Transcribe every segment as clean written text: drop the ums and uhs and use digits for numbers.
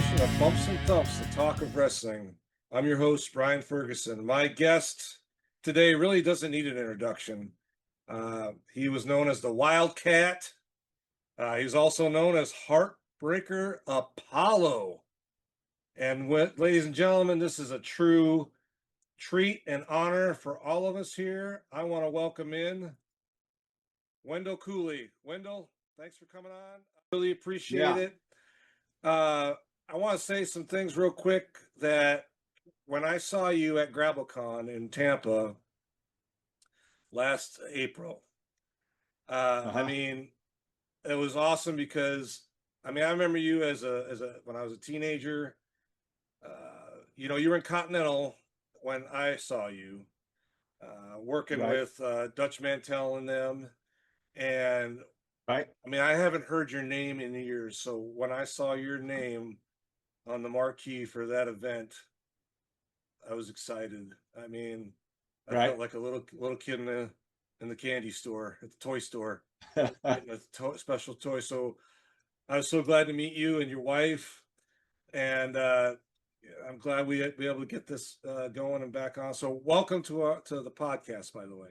edition of Bumps and Thumps, the talk of wrestling. I'm your host, Brian Ferguson. My guest today really doesn't need an introduction. He was known as the Wildcat. He was also known as Heartbreaker Apollo. And ladies and gentlemen, this is a true treat and honor for all of us here. I want to welcome in Wendall Cooley. Wendall, thanks for coming on. I really appreciate it. I want to say some things real quick that when I saw you at GrappleCon in Tampa last April, I mean, it was awesome because I remember you as when I was a teenager. You were in Continental when I saw you working with Dutch Mantel and them, and I haven't heard your name in years. So when I saw your name on the marquee for that event, I was excited. I felt like a little kid in the candy store at the toy store, getting a special toy. So I was so glad to meet you and your wife, and I'm glad we be able to get this going and back on. So welcome to the podcast, by the way.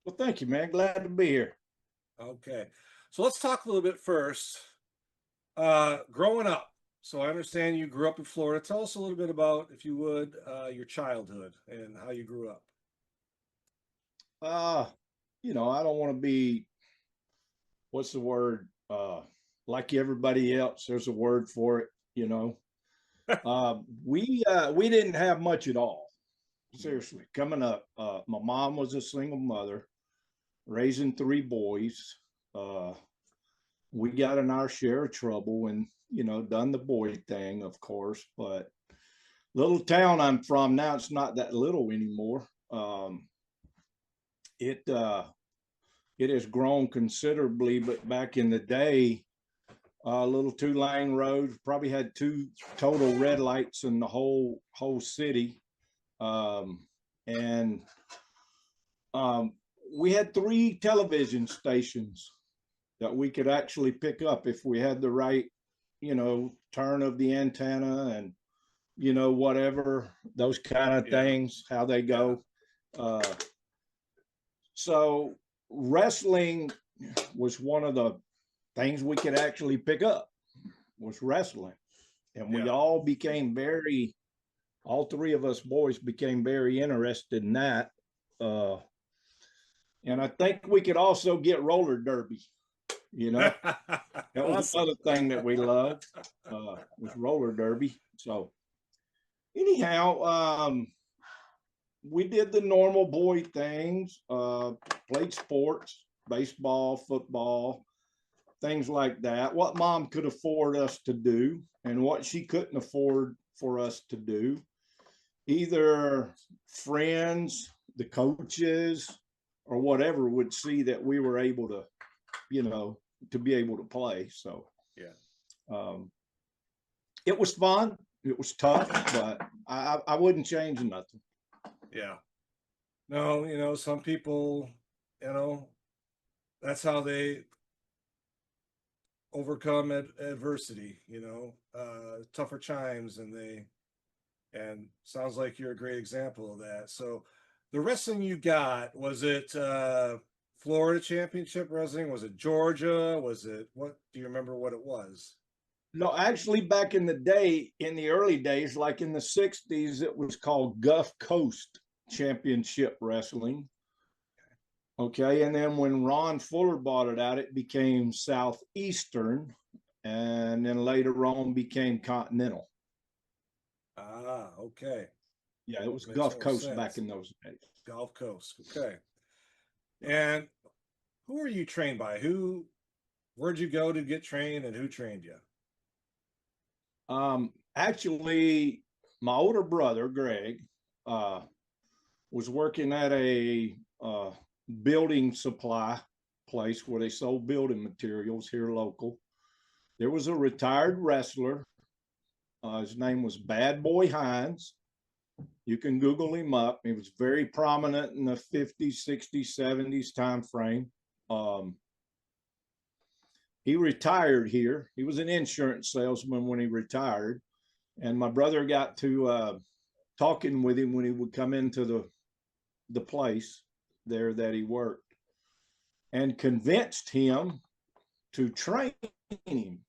Well, thank you, man. Glad to be here. Okay, so let's talk a little bit first. Growing up. So I understand you grew up in Florida. Tell us a little bit about, if you would, your childhood and how you grew up. I don't want to be, what's the word? Like everybody else, there's a word for it, we didn't have much at all. Seriously, coming up, my mom was a single mother, raising 3 boys. We got in our share of trouble and, done the boy thing, of course, but little town I'm from now, it's not that little anymore. It has grown considerably, but back in the day, little 2-lane roads, probably had 2 total red lights in the whole city. We had 3 television stations that we could actually pick up if we had the right, turn of the antenna and, whatever, those kind of things, how they go. So wrestling was one of the things we could actually pick up, was wrestling. And we all became all 3 of us boys became very interested in that. And I think we could also get roller derby. That was another thing that we loved, was roller derby. So anyhow, we did the normal boy things, played sports, baseball, football, things like that. What mom could afford us to do and what she couldn't afford for us to do. Either friends, the coaches, or whatever would see that we were able to, to be able to play. So it was fun. It was tough, but I wouldn't change nothing. Yeah. No, some people, that's how they overcome adversity, tougher times, and sounds like you're a great example of that. So the wrestling you got, was it Florida Championship Wrestling? Was it Georgia? Was it, what do you remember what it was? No, actually back in the day, in the early days, like in the 60s, it was called Gulf Coast Championship Wrestling. Okay, and then when Ron Fuller bought it out, it became Southeastern, and then later on became Continental. Ah, okay. Yeah, it was Gulf Coast back in those days. Gulf Coast, okay. And who were you trained by? Where'd you go to get trained, and who trained you? Actually, my older brother, Greg, was working at a building supply place where they sold building materials here local. There was a retired wrestler. His name was Bad Boy Hines. You can Google him up. He was very prominent in the 50s, 60s, 70s time frame. he retired here. He was an insurance salesman when he retired. And my brother got to talking with him when he would come into the place there that he worked, and convinced him to train him.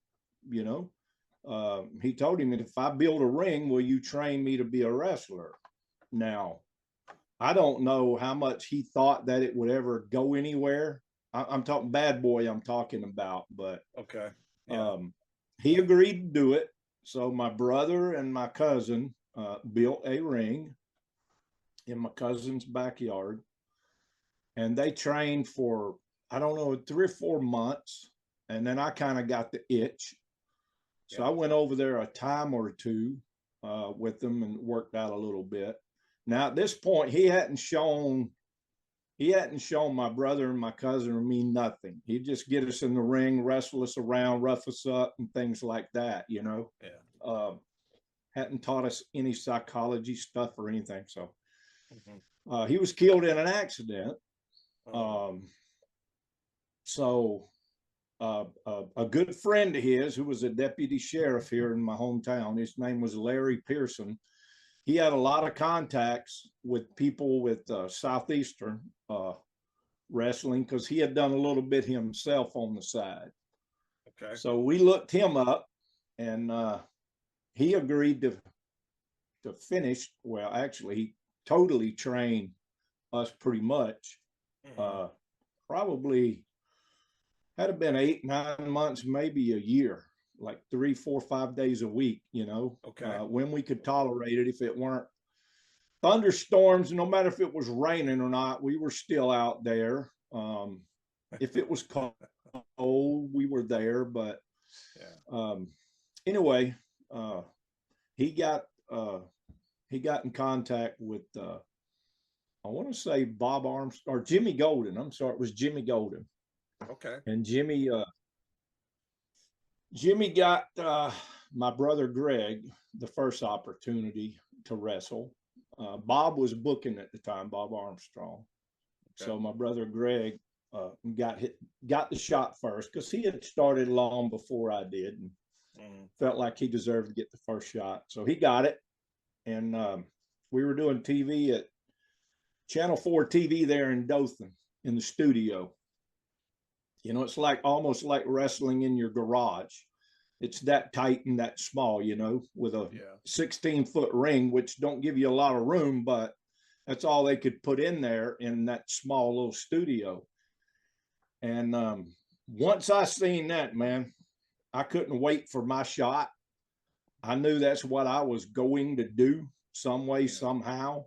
You know, he told him that if I build a ring, will you train me to be a wrestler? Now, I don't know how much he thought that it would ever go anywhere. I'm talking bad boy, I'm talking about, but okay. Yeah. He agreed to do it. So my brother and my cousin built a ring in my cousin's backyard, and they trained for, I don't know, 3 or 4 months. And then I kind of got the itch. So I went over there a time or two with them and worked out a little bit. Now at this point, he hadn't shown my brother and my cousin or me nothing. He'd just get us in the ring, wrestle us around, rough us up, and things like that, you know. Yeah. Hadn't taught us any psychology stuff or anything. So he was killed in an accident. So a good friend of his, who was a deputy sheriff here in my hometown, his name was Larry Pearson. He had a lot of contacts with people with Southeastern wrestling, because he had done a little bit himself on the side. Okay. So we looked him up, and he agreed to finish. Well, actually, he totally trained us pretty much. Probably had it been 8, 9 months, maybe a year, like 3, 4, 5 days a week, you know. Okay. When we could tolerate it. If it weren't thunderstorms, no matter if it was raining or not, we were still out there. If it was cold, we were there. But anyway, he got in contact with I want to say Bob Armstrong or Jimmy Golden. I'm sorry, it was Jimmy Golden. Okay. And Jimmy got my brother Greg the first opportunity to wrestle. Bob was booking at the time, Bob Armstrong. Okay. So my brother Greg got the shot first, because he had started long before I did, and felt like he deserved to get the first shot. So he got it, and we were doing TV at Channel 4 TV there in Dothan in the studio. You know, it's like almost like wrestling in your garage. It's that tight and that small, you know, with a 16-foot ring, which don't give you a lot of room, but that's all they could put in there in that small little studio. And once I seen that, man, I couldn't wait for my shot. I knew that's what I was going to do some way, somehow.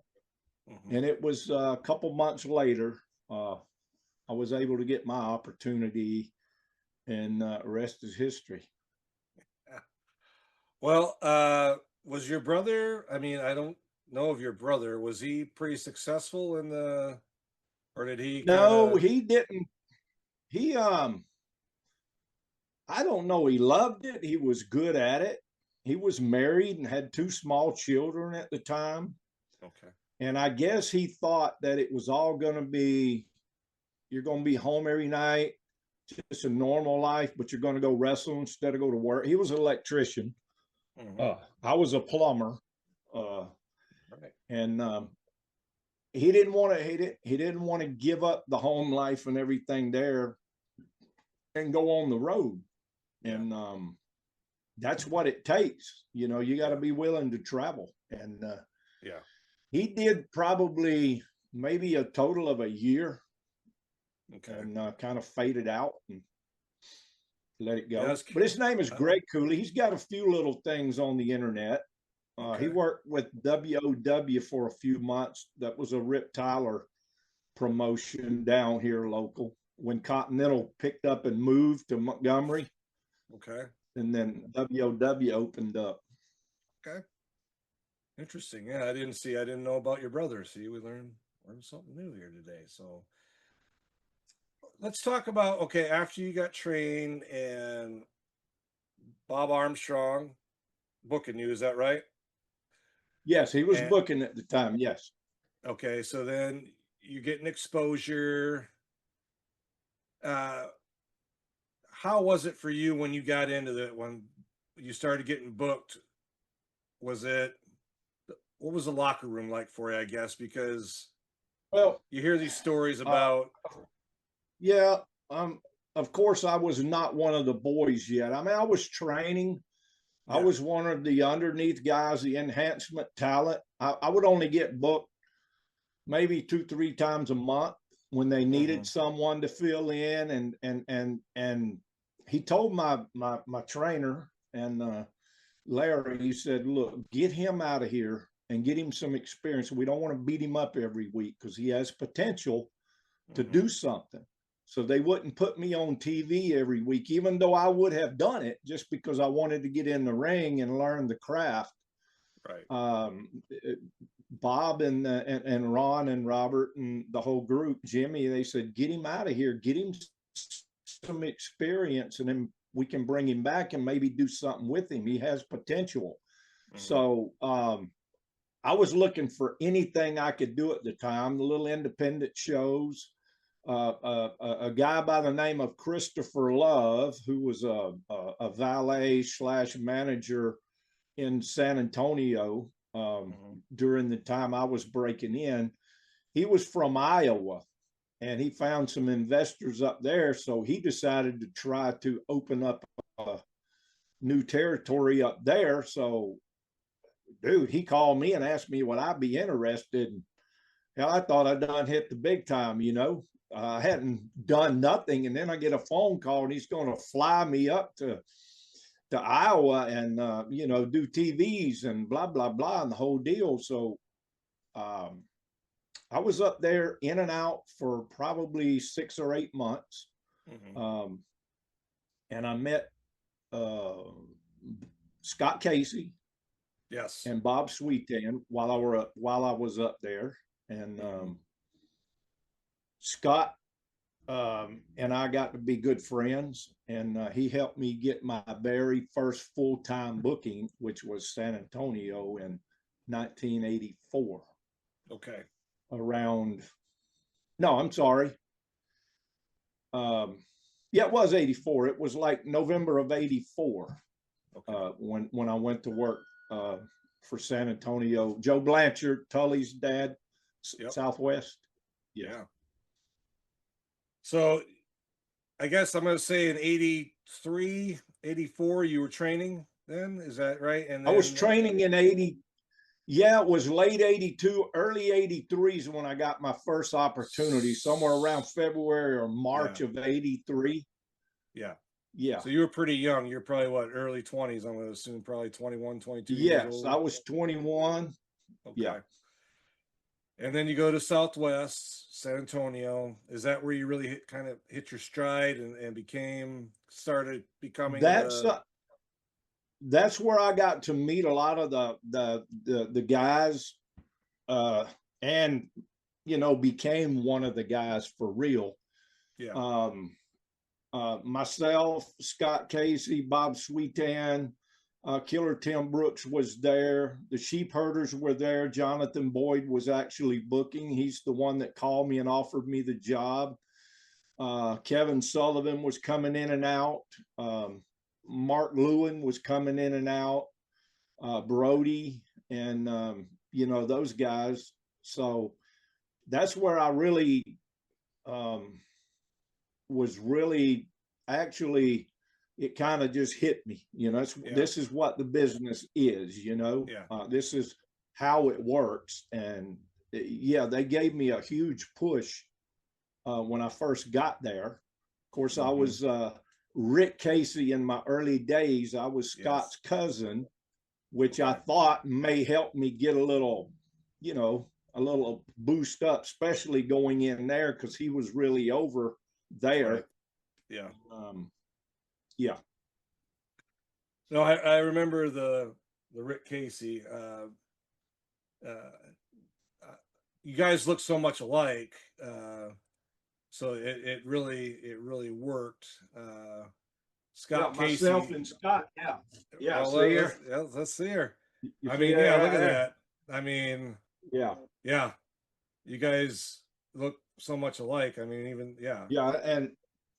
And it was a couple months later, I was able to get my opportunity, and the rest is history. Well, was your brother, I mean, I don't know of your brother, was he pretty successful in or did he? No, he didn't. He, I don't know. He loved it. He was good at it. He was married and had 2 small children at the time. Okay. And I guess he thought that it was all going to be, you're going to be home every night, just a normal life, but you're going to go wrestle instead of go to work. He was an electrician. I was a plumber. And he didn't want to give up the home life and everything there and go on the road. And that's what it takes. You know, you got to be willing to travel. And he did probably maybe a total of a year. Okay. And kind of faded out and let it go. But his name is Greg Cooley. He's got a few little things on the internet. He worked with WOW for a few months. That was a Rip Tyler promotion down here local, when Continental picked up and moved to Montgomery. Okay. And then WOW opened up. Okay. Interesting. Yeah, I didn't know about your brother. See, we learned something new here today. So let's talk about, okay, after you got trained and Bob Armstrong booking you, is that right? Yes, he was booking at the time, yes. Okay, so then you're getting exposure. how was it for you when you got into that, when you started getting booked? Was it, what was the locker room like for you, I guess, because Well, you hear these stories uh, about, yeah, of course, I was not one of the boys yet. I mean, I was training. I yeah, was one of the underneath guys, the enhancement talent. I would only get booked maybe 2, 3 times a month when they needed hmm, someone to fill in. And he told my trainer and Larry, he said, look, get him out of here and get him some experience. We don't want to beat him up every week because he has potential to hmm, do something. So they wouldn't put me on TV every week, even though I would have done it just because I wanted to get in the ring and learn the craft. right, Um, Bob and Ron and Robert and the whole group, Jimmy, they said, get him out of here, get him some experience, and then we can bring him back and maybe do something with him. He has potential. hmm, So I was looking for anything I could do at the time, the little independent shows. A guy by the name of Christopher Love, who was a valet slash manager in San Antonio hmm, during the time I was breaking in. He was from Iowa and he found some investors up there. So he decided to try to open up a new territory up there. So, dude, he called me and asked me would I be interested. And hell, I thought I'd done hit the big time, you know. I hadn't done nothing. And then I get a phone call and he's going to fly me up to Iowa and you know, do TVs and blah blah blah and the whole deal. So um, I was up there in and out for probably 6 or 8 months, hmm, um, and I met uh, Scott Casey yes, and Bob Sweetan while I was up there, and hmm, Scott and I got to be good friends, and he helped me get my very first full time booking, which was San Antonio in 1984. okay, Around, no, I'm sorry. Um, yeah, it was 84. It was like November of 84 okay, when I went to work uh, for San Antonio. Joe Blanchard, Tully's dad, yep, Southwest. Yeah. yeah. So I guess I'm going to say in 83, 84, you were training then, is that right? And I was then, training in 80. Yeah, it was late 82, early 83 is when I got my first opportunity, somewhere around February or yeah, March of 83. yeah. Yeah. So you were pretty young. You're probably what, early 20s, I'm going to assume, probably 21, 22 years Yes, I old. was 21. Yeah. Okay. And then you go to Southwest, San Antonio. Is that where you really kind of hit your stride and started becoming That's the, that's where I got to meet a lot of the guys, uh, and you know, became one of the guys for real. yeah, Um, Myself, Scott Casey, Bob Sweetan, Killer Tim Brooks was there. The sheep herders were there. Jonathan Boyd was actually booking. He's the one that called me and offered me the job. Kevin Sullivan was coming in and out. Mark Lewin was coming in and out. Brody and you know, those guys. So that's where I really um, was really actually, it kind of just hit me, you know. yeah, This is what the business is, you know. yeah. This is how it works. And yeah, they gave me a huge push when I first got there. Of course, I Hmm, was Rick Casey in my early days. I was yes. Scott's cousin, which I Okay. thought may help me get a little, you know, a little boost up, especially going in there because he was really over Right. there. Yeah. Um, yeah. No, I remember the Rick Casey. Uh, you guys look so much alike. So it really worked. Yeah, Scott myself Casey. and Scott. Yeah. Yeah. Well, See here. let's see here. You I see mean, yeah, look at there. that. I mean, Yeah. yeah, you guys look so much alike. I mean, even yeah, Yeah. And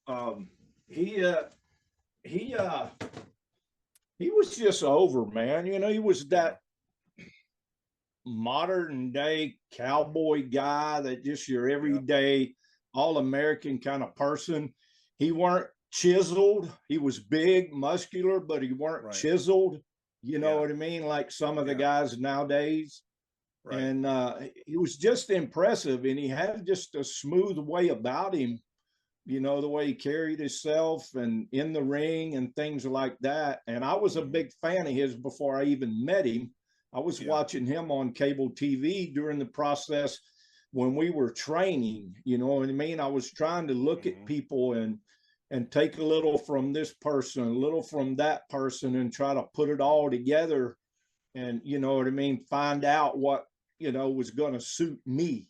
um, he he was just over, man. You know, he was that modern day cowboy guy that just your everyday all American kind of person. He weren't chiseled. He was big, muscular, but he weren't chiseled. You know what I mean? Like some of the guys nowadays. Right. And he was just impressive, and he had just a smooth way about him, you know, the way he carried himself and in the ring and things like that. And I was a big fan of his before I even met him. I was watching him on cable TV during the process when we were training, you know what I mean? I was trying to look at people and take a little from this person, a little from that person, and try to put it all together and, you know what I mean, find out what, you know, was going to suit me.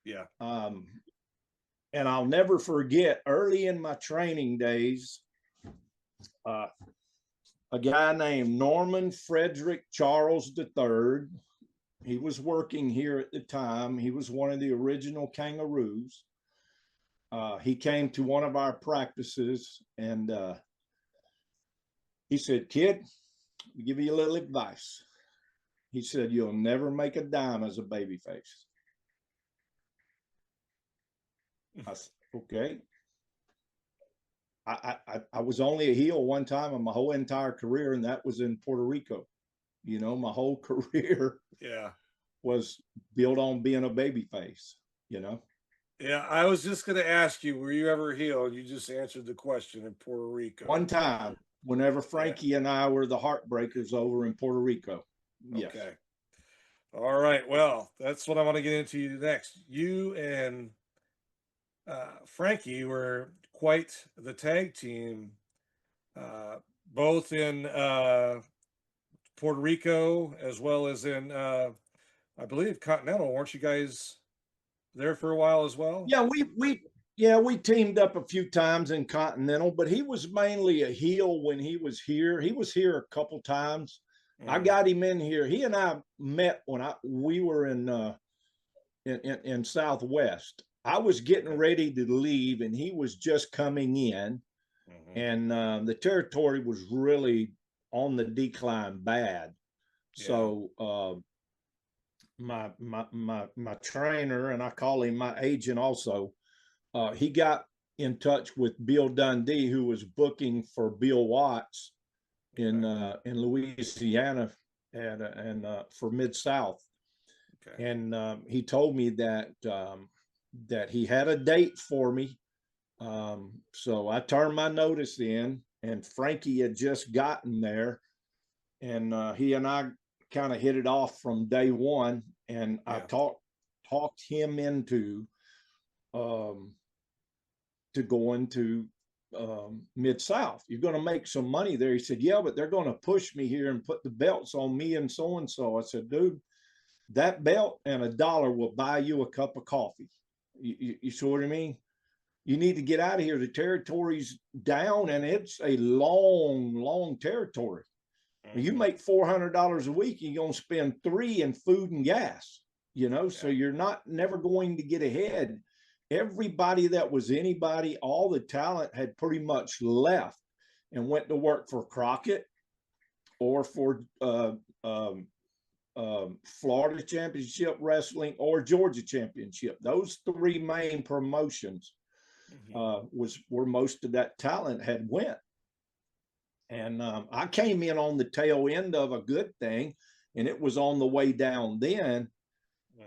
Yeah. And I'll never forget early in my training days, a guy named Norman Frederick Charles III. He was working here at the time. He was one of the original Kangaroos. He came to one of our practices and he said, "Kid, I'll give you a little advice." He said, "You'll never make a dime as a babyface." I said, "Okay." I was only a heel one time in my whole entire career, and that was in Puerto Rico. You know, my whole career was built on being a babyface, you know? Yeah, I was just going to ask you, were you ever a heel? You just answered the question in Puerto Rico. One time, whenever Frankie and I were the Heartbreakers over in Puerto Rico. Yes. Okay. All right. Well, that's what I want to get into next. You and Frankie were quite the tag team, both in Puerto Rico as well as in, I believe, Continental. Weren't you guys there for a while as well? Yeah, we teamed up a few times in Continental, but he was mainly a heel when he was here. He was here a couple times. I got him in here. He and I met when we were in Southwest. I was getting ready to leave, and he was just coming in, and the territory was really on the decline bad. So my trainer, and I call him my agent also, he got in touch with Bill Dundee, who was booking for Bill Watts in Louisiana and for Mid-South. And he told me that that he had a date for me. So I turned my notice in, and Frankie had just gotten there, and he and I kind of hit it off from day one. And I talked him into to going to Mid-South. You're going to make some money there. He said, "Yeah, but they're going to push me here and put the belts on me and so and so." I said, "Dude, that belt and $1 will buy you a cup of coffee. You see what I mean? You need to get out of here. The territory's down, and it's a long territory. You make $400 a week, you're going to spend $300 in food and gas, you know, so you're never going to get ahead." Everybody that was anybody, all the talent had pretty much left and went to work for Crockett or for Florida Championship Wrestling or Georgia Championship. Those three main promotions was where most of that talent had went. And I came in on the tail end of a good thing, and it was on the way down then.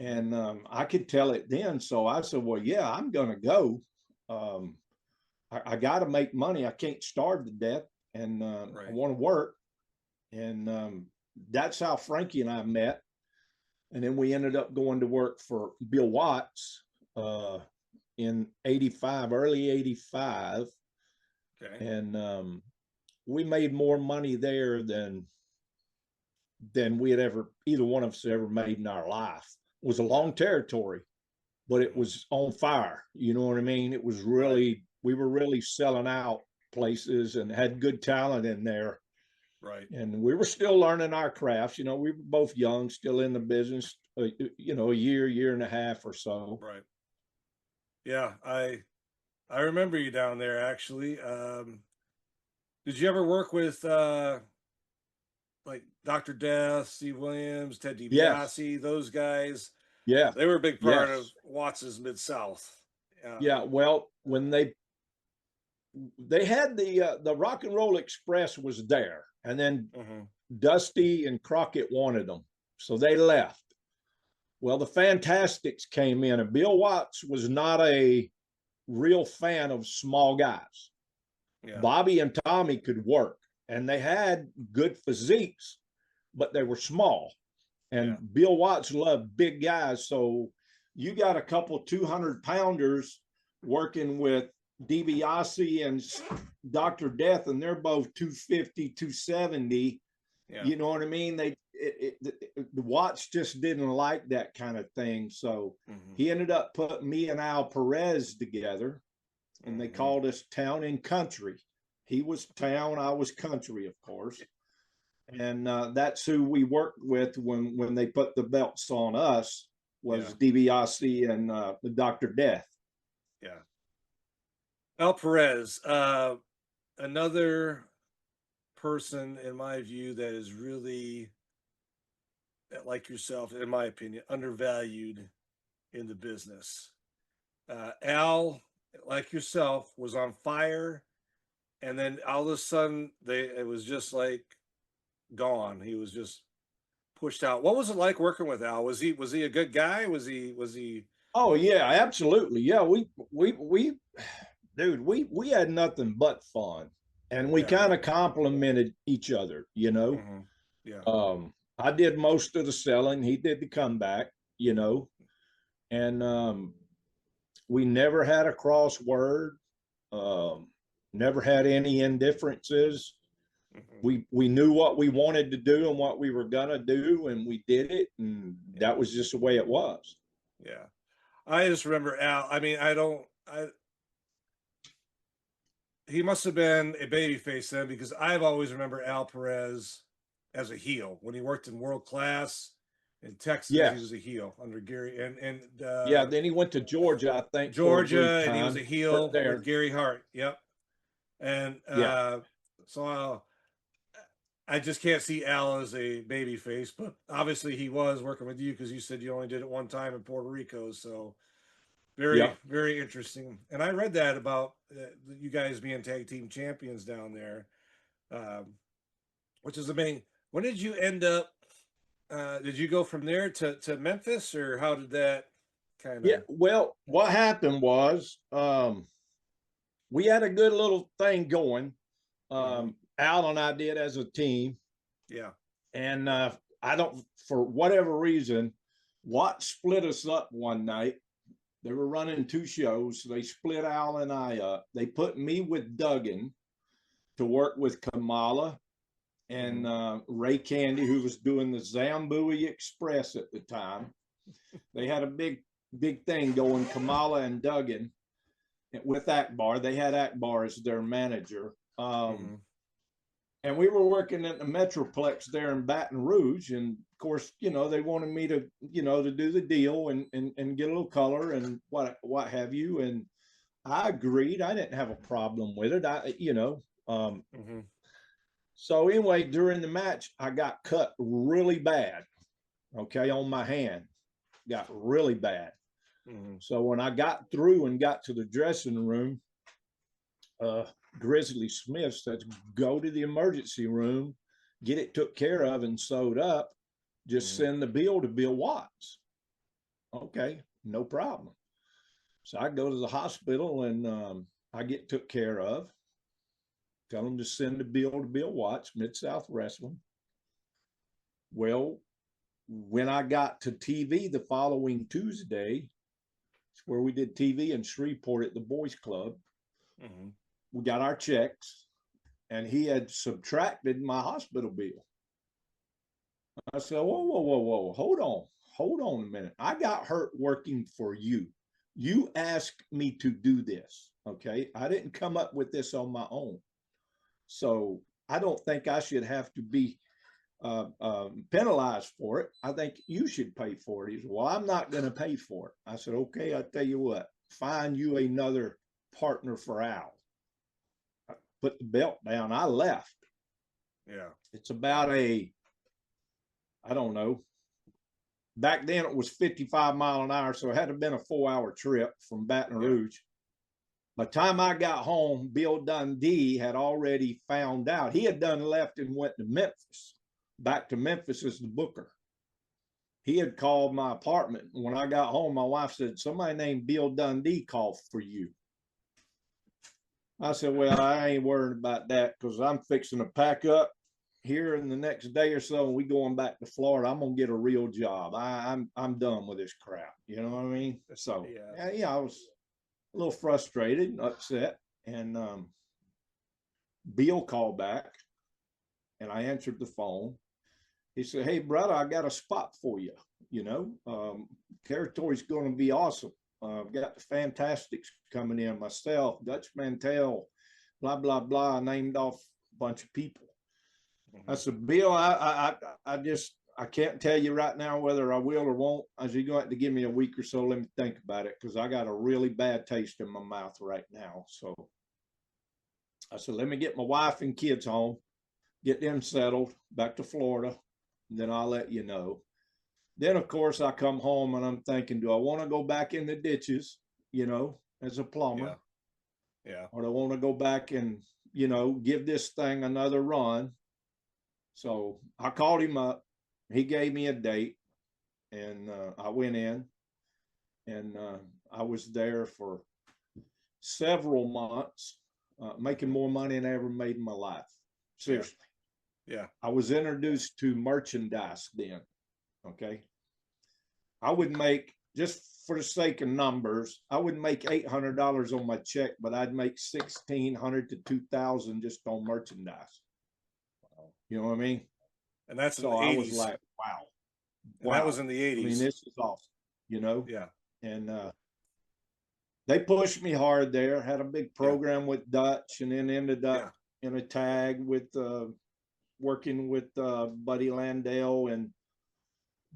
And I could tell it then. So I said, "Well, yeah, I'm going to go. I got to make money. I can't starve to death, and I want to work." And that's how Frankie and I met. And then we ended up going to work for Bill Watts in 85, early 85. And we made more money there than we had ever, either one of us ever made in our life. It was a long territory, but it was on fire. You know what I mean? It was really, we were really selling out places and had good talent in there. Right. And we were still learning our crafts. You know, we were both young, still in the business, you know, a year and a half or so. Right. Yeah. I remember you down there, actually. Did you ever work with like Dr. Death, Steve Williams, Ted Yes. DiBiase, those guys? Yeah. They were a big part of Yes. Watts's Mid South. Yeah. Well, when they had the Rock and Roll Express was there, and then Dusty and Crockett wanted them, so they left. Well, the Fantastics came in, and Bill Watts was not a real fan of small guys. Yeah. Bobby and Tommy could work, and they had good physiques, but they were small. And Bill Watts loved big guys, so you got a couple 200-pounders working with DiBiase and Dr. Death, and they're both 250, 270. Yeah. You know what I mean? The Watts just didn't like that kind of thing. So he ended up putting me and Al Perez together, and they called us Town and Country. He was town, I was country, of course. And that's who we worked with when they put the belts on us, was DiBiase and the Dr. Death. Yeah. Al Perez, another person, in my view, that is really, like yourself, in my opinion, undervalued in the business. Al, like yourself, was on fire, and then all of a sudden, it was just like gone. He was just pushed out. What was it like working with Al? Was he a good guy? Was he? Oh yeah, absolutely. Yeah, we dude, we had nothing but fun, and we kind of complimented each other, you know. Yeah. I did most of the selling, he did the comeback, you know, and we never had a crossword, never had any indifferences. We knew what we wanted to do and what we were gonna do, and we did it, and that was just the way it was. Yeah, I just remember Al. I mean, he must have been a babyface then, because I've always remember Al Perez as a heel. When he worked in World Class in Texas, he was a heel under Gary, and yeah, then he went to Georgia, I think, Georgia, and he was a heel there with Gary Hart. Yep. And so I just can't see Al as a baby face, but obviously he was working with you, because you said you only did it one time in Puerto Rico. So very interesting. And I read that about you guys being tag team champions down there, which is amazing. When did you end up? Did you go from there to Memphis, or how did that kind of? Yeah, well, what happened was we had a good little thing going. Al and I did as a team. Yeah. And I don't, for whatever reason, Watt split us up one night. They were running two shows. So they split Al and I up. They put me with Duggan to work with Kamala and Ray Candy, who was doing the Zambui Express at the time. They had a big thing going, Kamala and Duggan, with Akbar. They had Akbar as their manager. And we were working at the Metroplex there in Baton Rouge. And of course, you know, they wanted me to, you know, to do the deal and get a little color and what have you. And I agreed. I didn't have a problem with it. So anyway, during the match, I got cut really bad. Okay. On my hand, got really bad. So when I got through and got to the dressing room, Grizzly Smith said, go to the emergency room, get it took care of and sewed up. Just send the bill to Bill Watts. Okay, no problem. So I go to the hospital and I get took care of. Tell them to send the bill to Bill Watts, Mid-South Wrestling. Well, when I got to TV the following Tuesday, where we did TV in Shreveport at the Boys Club, we got our checks, and he had subtracted my hospital bill. I said, whoa, hold on a minute. I got hurt working for you. You asked me to do this, okay? I didn't come up with this on my own. So I don't think I should have to be penalized for it. I think you should pay for it. He said, well, I'm not going to pay for it. I said, okay, I'll tell you what, find you another partner for Al. put the belt down. I left. Yeah. It's about I don't know. Back then it was 55 mile an hour. So it had to have been a 4-hour trip from Baton Rouge. By the time I got home, Bill Dundee had already found out. He had done left and went to Memphis, back to Memphis as the booker. He had called my apartment. When I got home, my wife said, somebody named Bill Dundee called for you. I said, well, I ain't worried about that because I'm fixing to pack up here in the next day or so, and we going back to Florida. I'm gonna get a real job. I'm done with this crap. You know what I mean? So yeah, I was a little frustrated and upset. And Bill called back, and I answered the phone. He said, hey, brother, I got a spot for you. You know, territory's going to be awesome. I've got the Fantastics coming in, myself, Dutch Mantel, blah, blah, blah. I named off a bunch of people. I said, Bill, I can't tell you right now whether I will or won't. I said, you're going to have to give me a week or so. Let me think about it because I got a really bad taste in my mouth right now. So I said, let me get my wife and kids home, get them settled back to Florida, and then I'll let you know. Then, of course, I come home and I'm thinking, do I want to go back in the ditches, you know, as a plumber? Yeah. Or do I want to go back and, you know, give this thing another run? So I called him up. He gave me a date, and I went in, and I was there for several months, making more money than I ever made in my life. Seriously. Yeah. I was introduced to merchandise then. Okay. I would make, just for the sake of numbers, I would make $800 on my check, but I'd make $1,600 to $2,000 just on merchandise. You know what I mean? And that's so in the 80s. I was like, wow. That was in the 80s. I mean, this is awesome, you know? Yeah. And they pushed me hard there, had a big program with Dutch, and then ended up in a tag with working with Buddy Landale and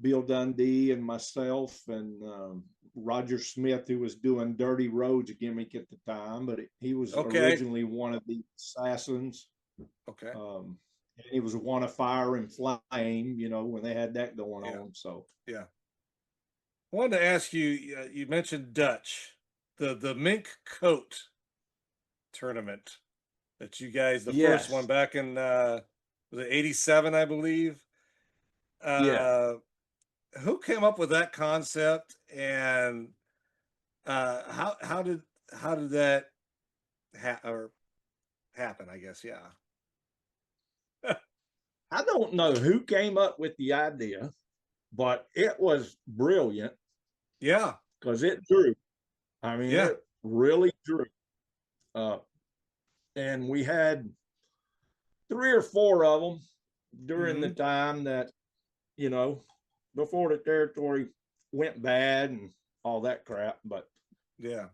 Bill Dundee and myself and Roger Smith, who was doing Dirty Roads gimmick at the time, but he was originally one of the assassins. Okay. And he was one of Fire and Flame, you know, when they had that going on. So yeah. I wanted to ask you, you mentioned Dutch, the mink coat tournament that you guys, the first one back in was it 87, I believe? Who came up with that concept, and how did that happen? I guess I don't know who came up with the idea, but it was brilliant. Yeah, because it drew. I mean, it really drew. And we had 3 or 4 of them during the time that, you know, before the territory went bad and all that crap. But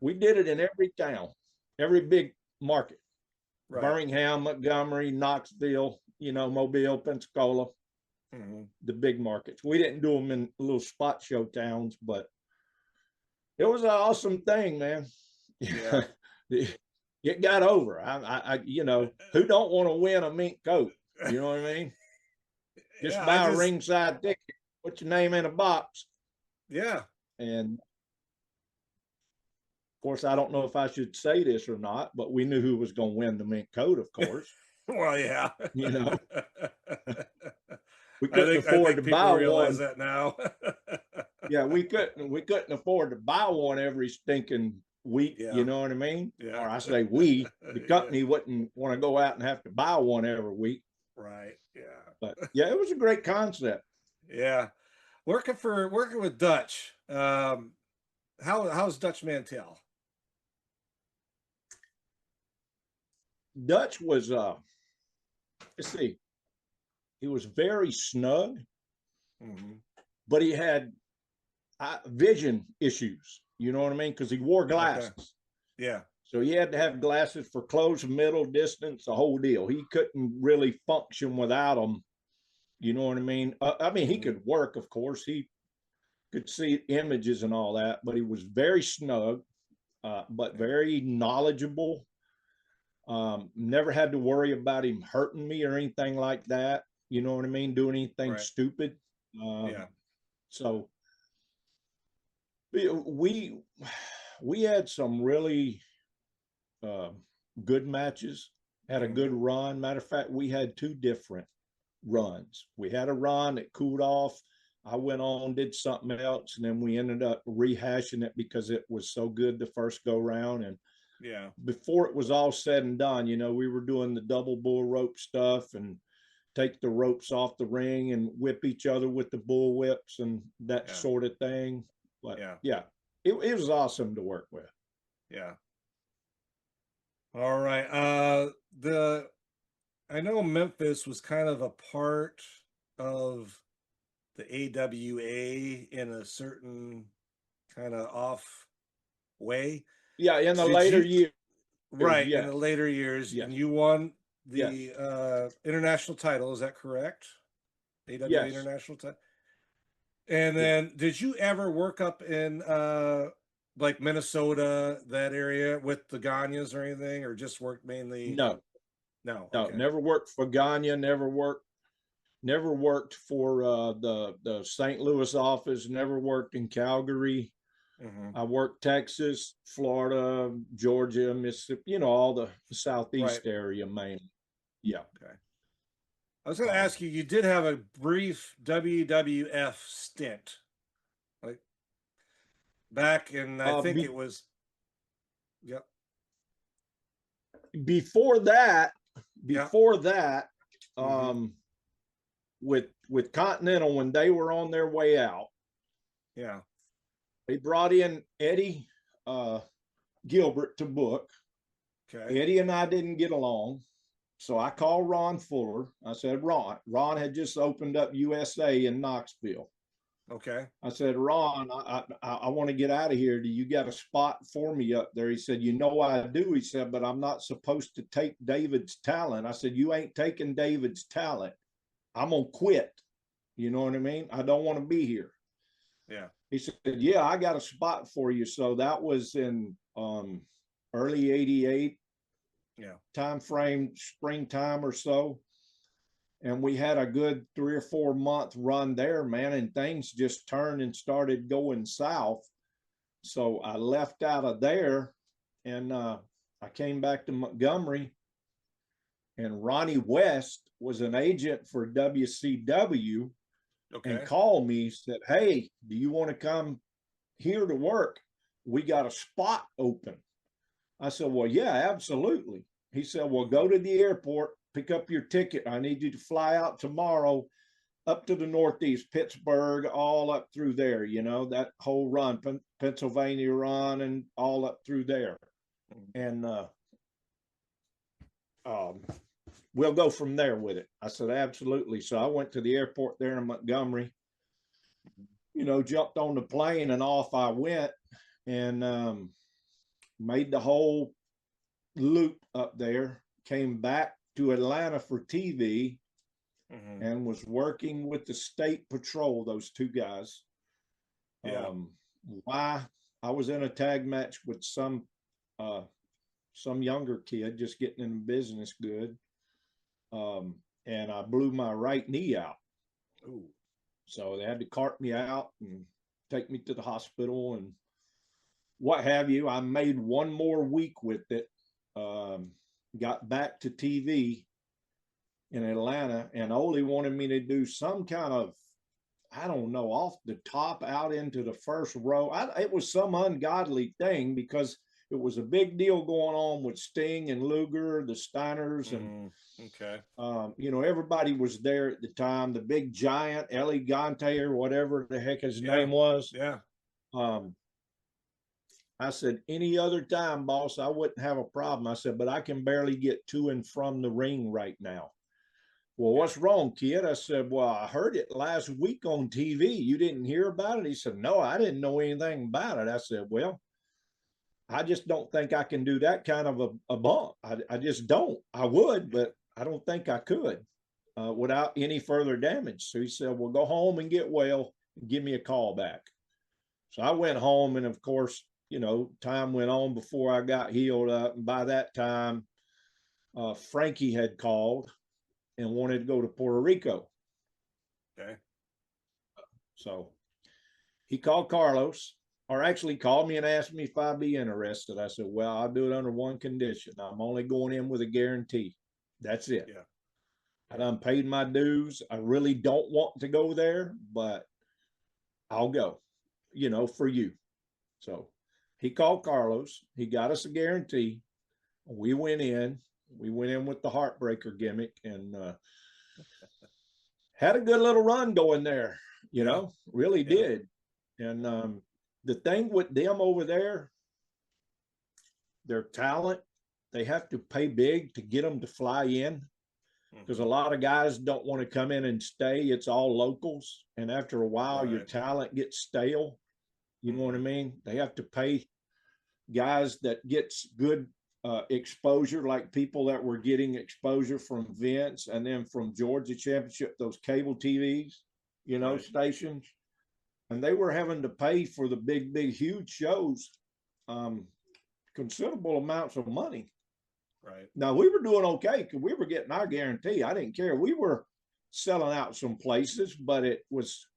we did it in every town, every big market. Right. Birmingham, Montgomery, Knoxville, you know, Mobile, Pensacola, the big markets. We didn't do them in little spot show towns, but it was an awesome thing, man. Yeah. It got over. I you know, who don't want to win a mink coat? You know what I mean? Just buy a ringside ticket, put your name in a box. Yeah. And of course, I don't know if I should say this or not, but we knew who was going to win the mink coat, of course. Well, yeah. You know, we couldn't afford to buy one. That now. Yeah, we couldn't afford to buy one every stinking week. Yeah. You know what I mean? Yeah. Or I say we, the company wouldn't want to go out and have to buy one every week. Right. Yeah. But yeah, it was a great concept. Yeah. Working with Dutch. How's Dutch Mantel? Dutch was let's see, he was very snug, but he had vision issues. You know what I mean? Because he wore glasses. Okay. Yeah. So he had to have glasses for close, middle, distance, the whole deal. He couldn't really function without them. You know what I mean? I mean, he could work, of course. He could see images and all that, but he was very snug, but very knowledgeable. Never had to worry about him hurting me or anything like that. You know what I mean? Doing anything Right. stupid. Yeah. So we we had some really uh, good matches. Had a good run. Matter of fact, we had two different runs. We had a run that cooled off. I went on, did something else, and then we ended up rehashing it because it was so good the first go round. And Yeah. before it was all said and done, you know, we were doing the double bull rope stuff and take the ropes off the ring and whip each other with the bull whips and that Yeah. sort of thing. But Yeah. yeah, it was awesome to work with. Yeah. All right. I know Memphis was kind of a part of the AWA in a certain kind of off way. Yeah, in the Did later you years, right in yes, the later years, yes, and you won yes, the international title, is that correct? AWA yes. international title. And Yeah. then did you ever work up in like Minnesota, that area with the Gagnes or anything, or just worked mainly? No, No, no, okay. never worked for Gagne, never worked for the St. Louis office, never worked in Calgary. Hmm. I worked Texas, Florida, Georgia, Mississippi, you know, all the Right. southeast area mainly. Yeah. Okay. I was going to Um, ask you, you did have a brief WWF stint, like back in, I think be, it was, yeah, before that, yeah, before that, mm-hmm, um, with Continental, when they were on their way out, yeah, they brought in Eddie uh, Gilbert to book. okay, Eddie and I didn't get along. So I called Ron Fuller. I said, Ron had just opened up USA in Knoxville. okay, I said, Ron, I want to get out of here. Do you got a spot for me up there? He said, you know I do. He said, but I'm not supposed to take David's talent. I said, you ain't taking David's talent. I'm going to quit. You know what I mean? I don't want to be here. yeah, He said, yeah, I got a spot for you. So that was in early 88 yeah, time frame, springtime or so. And we had a good 3 or 4 month run there, man, and things just turned and started going south. So I left out of there and I came back to Montgomery, and Ronnie West was an agent for WCW and okay, called me, said, hey, do you want to come here to work? We got a spot open. I said, well, yeah, absolutely. He said, well, go to the airport, pick up your ticket. I need you to fly out tomorrow up to the Northeast, Pittsburgh, all up through there, you know, that whole run, Pennsylvania run, and all up through there. And um, we'll go from there with it. I said, absolutely. So I went to the airport there in Montgomery, you know, jumped on the plane and off I went, and made the whole loop up there, came back to Atlanta for TV, mm-hmm, and was working with the state patrol, those two guys. yeah, Why? I was in a tag match with some younger kid just getting in business good. And I blew my right knee out. ooh, So they had to cart me out and take me to the hospital and what have you. I made one more week with it. Got back to TV in Atlanta, and Ole wanted me to do some kind of, I don't know, off the top out into the first row. It was some ungodly thing because it was a big deal going on with Sting and Luger, the Steiners, and mm, okay, you know, everybody was there at the time. The big giant, Elegante or whatever the heck his yeah, name was. yeah, Um, I said, any other time, boss, I wouldn't have a problem. I said, but I can barely get to and from the ring right now. Well, yeah, what's wrong, kid? I said, well, I heard it last week on TV. You didn't hear about it? He said, no, I didn't know anything about it. I said, well, I just don't think I can do that kind of a bump. I just don't. I would, but I don't think I could without any further damage. So he said, well, go home and get well and give me a call back. So I went home, and of course, you know, time went on before I got healed up. And by that time, Frankie had called and wanted to go to Puerto Rico. Okay. So he called Carlos, or actually called me and asked me if I'd be interested. I said, well, I'll do it under one condition. I'm only going in with a guarantee. That's it. Yeah. I done paid my dues. I really don't want to go there, but I'll go, for you. So he called Carlos. He got us a guarantee. We went in. We went in with the heartbreaker gimmick and had a good little run going there, really did. And the thing with them over there, their talent, they have to pay big to get them to fly in because a lot of guys don't want to come in and stay. It's all locals. And after a while, your talent gets stale. You know what I mean? They have to pay guys that gets good exposure, like people that were getting exposure from Vince and then from Georgia Championship, those cable TVs, stations. And they were having to pay for the big, huge shows, considerable amounts of money. Right. Now, we were doing okay because we were getting our guarantee. I didn't care. We were selling out some places, but it was,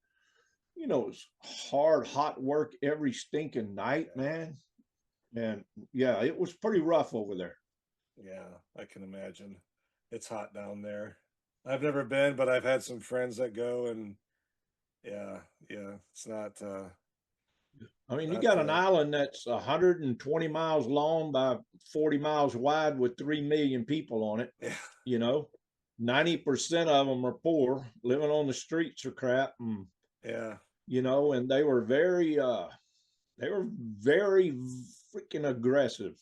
it was hard, hot work every stinking night, man. And yeah, it was pretty rough over there. Yeah, I can imagine. It's hot down there. I've never been, but I've had some friends that go, and yeah, it's not. I mean, you got an island that's 120 miles long by 40 miles wide with 3 million people on it. Yeah. 90% of them are poor, living on the streets or crap. And, yeah. And they were very freaking aggressive.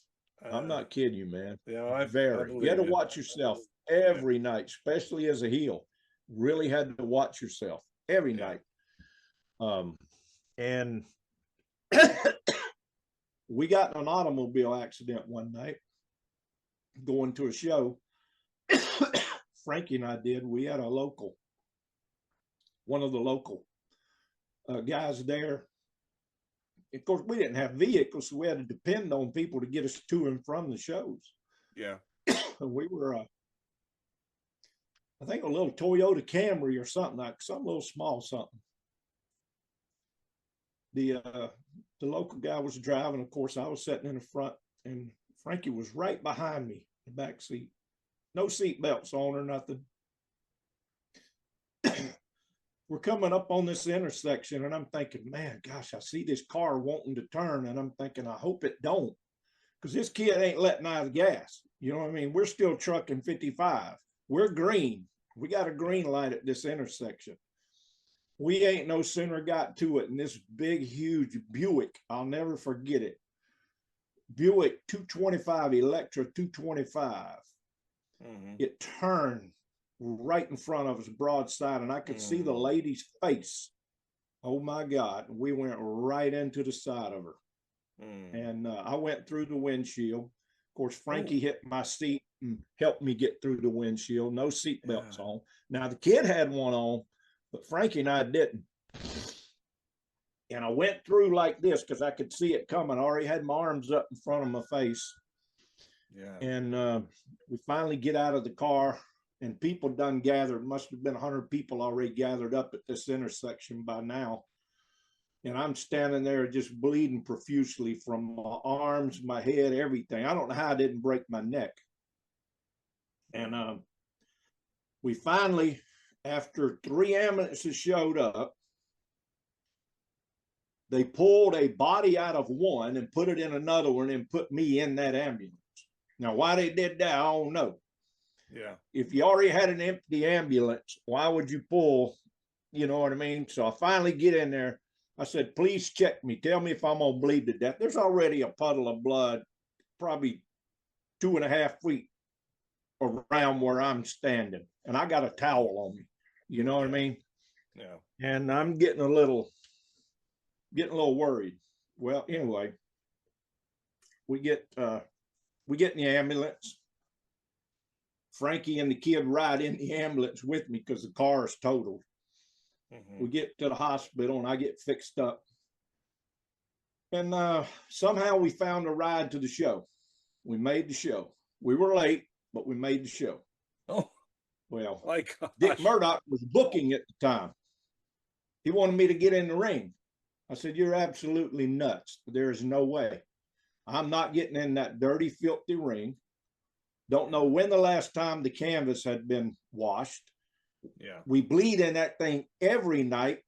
I'm not kidding you, man. Yeah, very. You had to watch yourself every night, especially as a heel. Really had to watch yourself every night. And we got in an automobile accident one night going to a show. Frankie and I did. We had one of the local guys there. Of course, we didn't have vehicles, so we had to depend on people to get us to and from the shows. Yeah. We were, I think, a little Toyota Camry or something, like some little small something. The local guy was driving. Of course, I was sitting in the front, and Frankie was right behind me, the back seat. No seat belts on or nothing. We're coming up on this intersection, and I'm thinking, man, gosh, I see this car wanting to turn, and I'm thinking, I hope it don't, because this kid ain't letting out of the gas. You know what I mean? We're still trucking 55. We're green. We got a green light at this intersection. We ain't no sooner got to it, and this big, huge Buick, I'll never forget it. Buick 225, Electra 225. It turned right in front of us, broadside, and I could see the lady's face. Oh my God. We went right into the side of her. And I went through the windshield. Of course, Frankie hit my seat and helped me get through the windshield. No seat belts on. Now, the kid had one on, but Frankie and I didn't. And I went through like this because I could see it coming. I already had my arms up in front of my face. Yeah. And we finally get out of the car, and people done gathered. Must have been 100 people already gathered up at this intersection by now. And I'm standing there just bleeding profusely from my arms, my head, everything. I don't know how I didn't break my neck. And we finally, after 3 ambulances showed up, they pulled a body out of one and put it in another one and put me in that ambulance. Now, why they did that, I don't know. Yeah. If you already had an empty ambulance, why would you pull? You know what I mean? So I finally get in there. I said, please check me. Tell me if I'm going to bleed to death. There's already a puddle of blood, probably 2.5 feet around where I'm standing. And I got a towel on me. You know what I mean? Yeah. And I'm getting a little worried. Well, anyway, we get in the ambulance. Frankie and the kid ride in the ambulance with me because the car is totaled. We get to the hospital and I get fixed up. And somehow we found a ride to the show. We made the show. We were late, but we made the show. Oh, well, my gosh. Dick Murdoch was booking at the time. He wanted me to get in the ring. I said, you're absolutely nuts. There is no way. I'm not getting in that dirty, filthy ring. Don't know when the last time the canvas had been washed. Yeah. We bleed in that thing every night,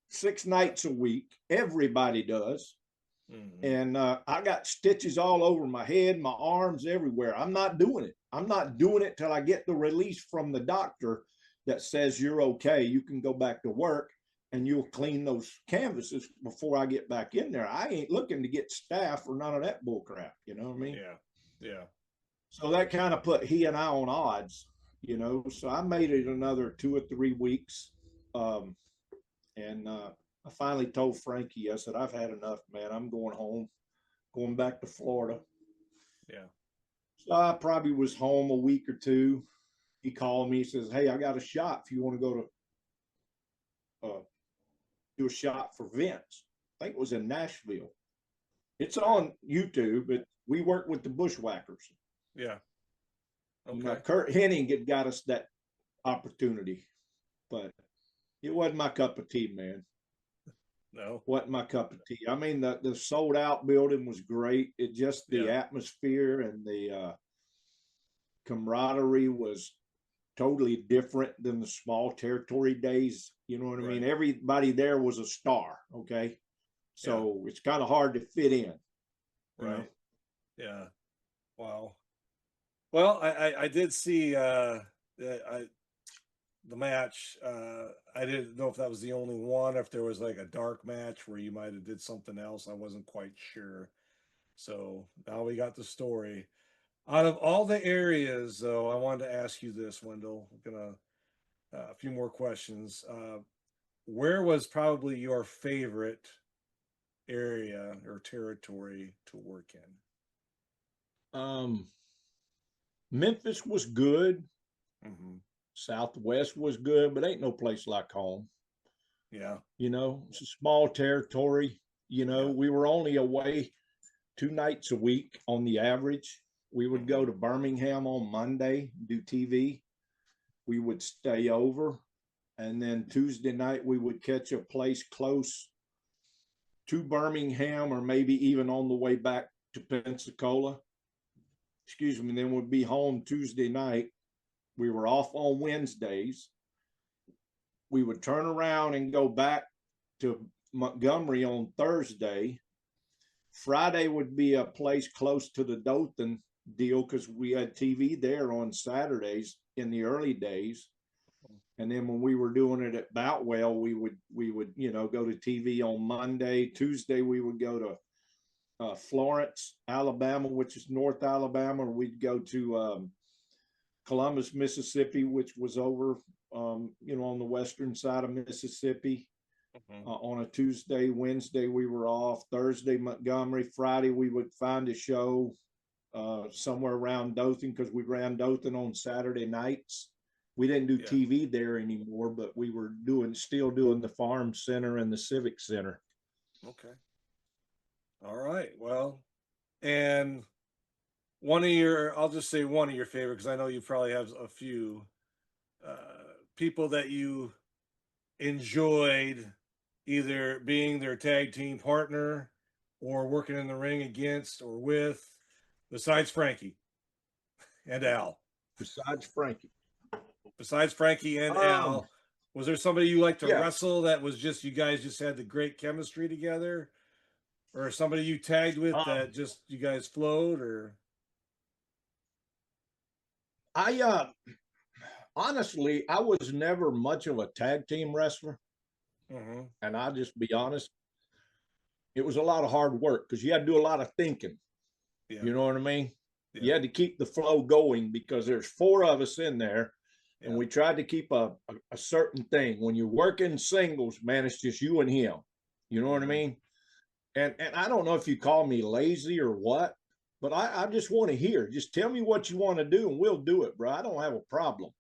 6 nights a week. Everybody does. Mm-hmm. And I got stitches all over my head, my arms, everywhere. I'm not doing it. I'm not doing it till I get the release from the doctor that says you're okay. You can go back to work and you'll clean those canvases before I get back in there. I ain't looking to get staff or none of that bull crap. You know what I mean? Yeah. Yeah. So that kind of put he and I on odds, you know. So I made it another 2 or 3 weeks. And I finally told Frankie, I said, I've had enough, man. I'm going home, going back to Florida. Yeah. So I probably was home a week or two. He called me, he says, hey, I got a shot if you want to go to do a shot for Vince. I think it was in Nashville. It's on YouTube, but we worked with the Bushwhackers. Yeah. Okay. You know, Kurt Hennig had got us that opportunity, but it wasn't my cup of tea, man. No. Wasn't my cup of tea. I mean, the sold out building was great. It just, the atmosphere and the camaraderie was totally different than the small territory days. You know what I mean? Everybody there was a star. Okay. So it's kind of hard to fit in. Right. Know? Yeah. Wow. Well, I did see the match. I didn't know if that was the only one, or if there was like a dark match where you might have did something else. I wasn't quite sure. So now we got the story. Out of all the areas, though, I wanted to ask you this, Wendell. I'm gonna a few more questions. Where was probably your favorite area or territory to work in? Memphis was good. Mm-hmm. Southwest was good, but ain't no place like home. Yeah. You know, it's a small territory. You know, we were only away 2 nights a week on the average. We would go to Birmingham on Monday, do TV. We would stay over. And then Tuesday night, we would catch a place close to Birmingham or maybe even on the way back to Pensacola. Excuse me. And then we'd be home Tuesday night. We were off on Wednesdays. We would turn around and go back to Montgomery on Thursday. Friday would be a place close to the Dothan deal because we had TV there on Saturdays in the early days. And then when we were doing it at Boutwell, we would, you know, go to TV on Monday. Tuesday, we would go to Florence, Alabama, which is North Alabama. We'd go to Columbus, Mississippi, which was over, you know, on the western side of Mississippi. On a Tuesday. Wednesday, we were off. Thursday, Montgomery. Friday, we would find a show somewhere around Dothan because we ran Dothan on Saturday nights. We didn't do TV there anymore, but we were still doing the Farm Center and the Civic Center. Okay. All right. Well, and I'll just say one of your favorite, because I know you probably have a few people that you enjoyed either being their tag team partner or working in the ring against or with, besides Frankie and Al. Besides Frankie and Al, was there somebody you liked to wrestle that was just, you guys just had the great chemistry together, or somebody you tagged with that just you guys flowed? Or honestly, I was never much of a tag team wrestler. And I'll just be honest, it was a lot of hard work because you had to do a lot of thinking. You know what I mean? You had to keep the flow going because there's 4 of us in there, and we tried to keep a certain thing. When you're working singles, man, it's just you and him. You know what I mean? And I don't know if you call me lazy or what, but I just want to hear. Just tell me what you want to do and we'll do it, bro. I don't have a problem.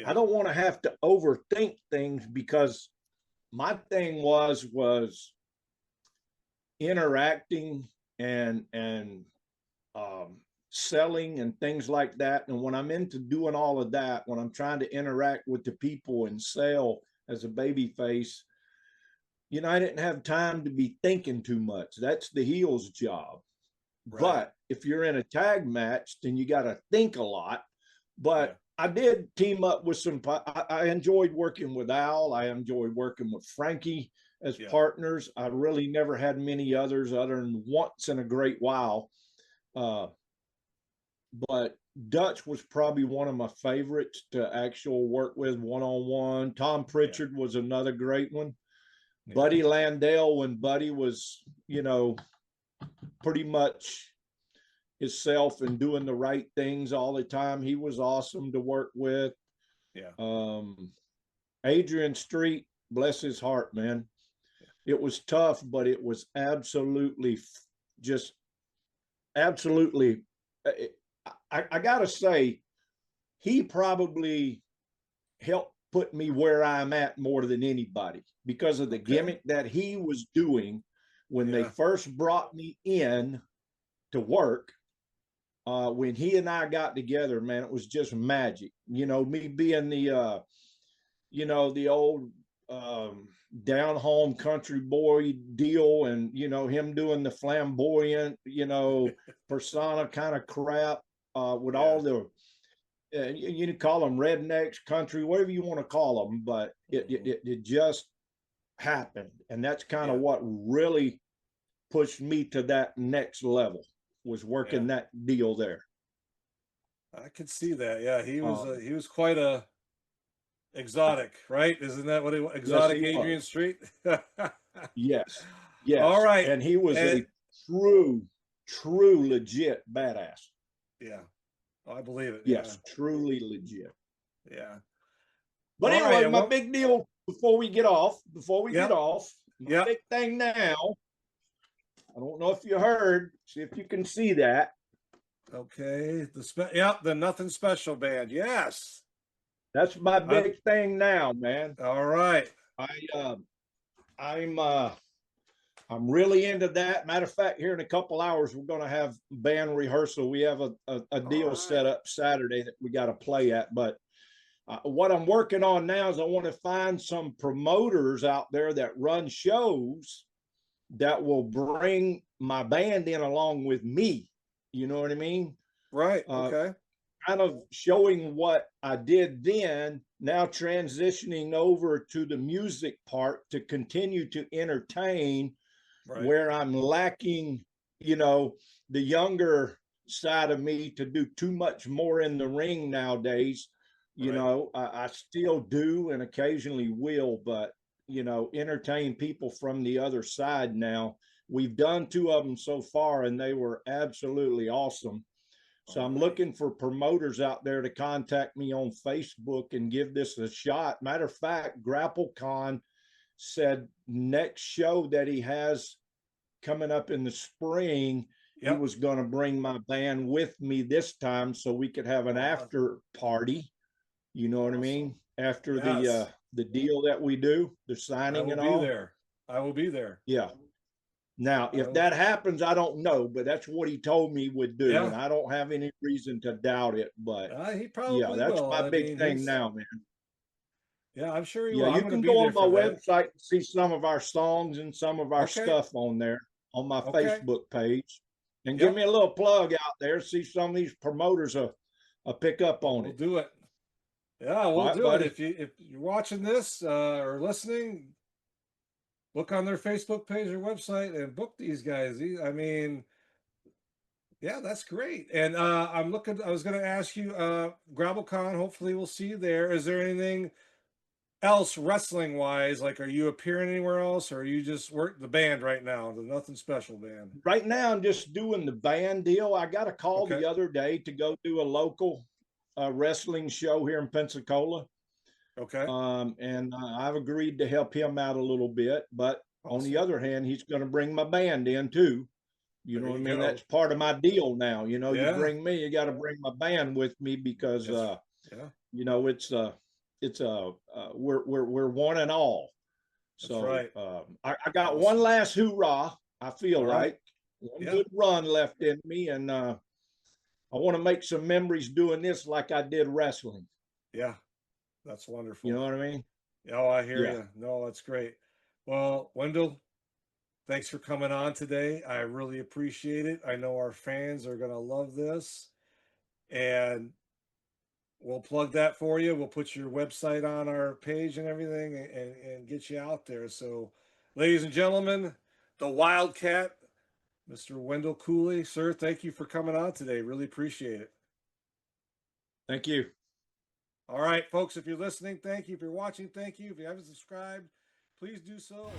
I don't want to have to overthink things because my thing was interacting and selling and things like that. And when I'm into doing all of that, when I'm trying to interact with the people and sell as a baby face, you know, I didn't have time to be thinking too much. That's the heel's job. Right. But if you're in a tag match, then you got to think a lot. But Yeah. I did team up with some, I enjoyed working with Al. I enjoyed working with Frankie as partners. I really never had many others other than once in a great while. But Dutch was probably one of my favorites to actual work with one-on-one. Tom Pritchard was another great one. Buddy Landale, when Buddy was, you know, pretty much himself and doing the right things all the time, he was awesome to work with. Adrian Street, bless his heart, man. It was tough, but it was absolutely just absolutely. I gotta say, he probably helped put me where I'm at more than anybody because of the gimmick that he was doing when they first brought me in to work. When he and I got together, man, it was just magic. You know, me being the, you know, the old down home country boy deal, and, you know, him doing the flamboyant, you know, persona kind of crap with all the, you call them rednecks, country, whatever you want to call them, but it just happened. And that's kind of what really pushed me to that next level, was working that deal there. I could see that. Yeah, he was quite a exotic, right? Isn't that what he was? Exotic Adrian Street? Yes. All right. And he was a true, legit badass. Yeah. Oh, I believe it. Yes, truly legit. Yeah. But anyway, my big deal before we get off, my big thing now, I don't know if you heard, see if you can see that. Okay. The Nothing Special Band. Yes. That's my big thing now, man. All right. I'm really into that. Matter of fact, here in a couple hours, we're going to have band rehearsal. We have a deal set up Saturday that we got to play at. But what I'm working on now is I want to find some promoters out there that run shows that will bring my band in along with me. You know what I mean? Right. Okay. Kind of showing what I did then, now transitioning over to the music part to continue to entertain. Right. Where I'm lacking, you know, the younger side of me to do too much more in the ring nowadays. You know, I still do and occasionally will, but, you know, entertain people from the other side now. We've done 2 of them so far, and they were absolutely awesome. So I'm looking for promoters out there to contact me on Facebook and give this a shot. Matter of fact, GrappleCon said next show that he has coming up in the spring, he was going to bring my band with me this time so we could have an after party. You know what I mean? After the deal that we do, the signing and all. I will be there. Yeah. Now, if that happens, I don't know, but that's what he told me would do, and I don't have any reason to doubt it. But he probably that's will. my big thing now, man. Yeah, I'm sure he will. You can go on my website and see some of our songs and some of our stuff on there on my Facebook page, and give me a little plug out there. See some of these promoters will pick up on it. We'll do it. Yeah, we'll do it. If you're watching this or listening, look on their Facebook page or website and book these guys. I mean, yeah, that's great. And I was going to ask you, GrappleCon, hopefully we'll see you there. Is there anything else wrestling wise? Like, are you appearing anywhere else, or are you just work the band right now, the Nothing Special Band? Right now, I'm just doing the band deal. I got a call the other day to go do a local wrestling show here in Pensacola. Okay. And I've agreed to help him out a little bit, but on the other hand, he's going to bring my band in too. You know what I mean? That's part of my deal now. You know, you bring me, you got to bring my band with me because, you know, we're one and all. So I got one last hoorah. I feel like one good run left in me, and I want to make some memories doing this like I did wrestling. Yeah, that's wonderful. You know what I mean? Oh, I hear Yeah. you. No, that's great. Well, Wendell, thanks for coming on today. I really appreciate it. I know our fans are going to love this. And we'll plug that for you. We'll put your website on our page and everything and get you out there. So, ladies and gentlemen, the Wildcat, Mr. Wendell Cooley, sir, thank you for coming on today. Really appreciate it. Thank you. All right, folks, if you're listening, thank you. If you're watching, thank you. If you haven't subscribed, please do so.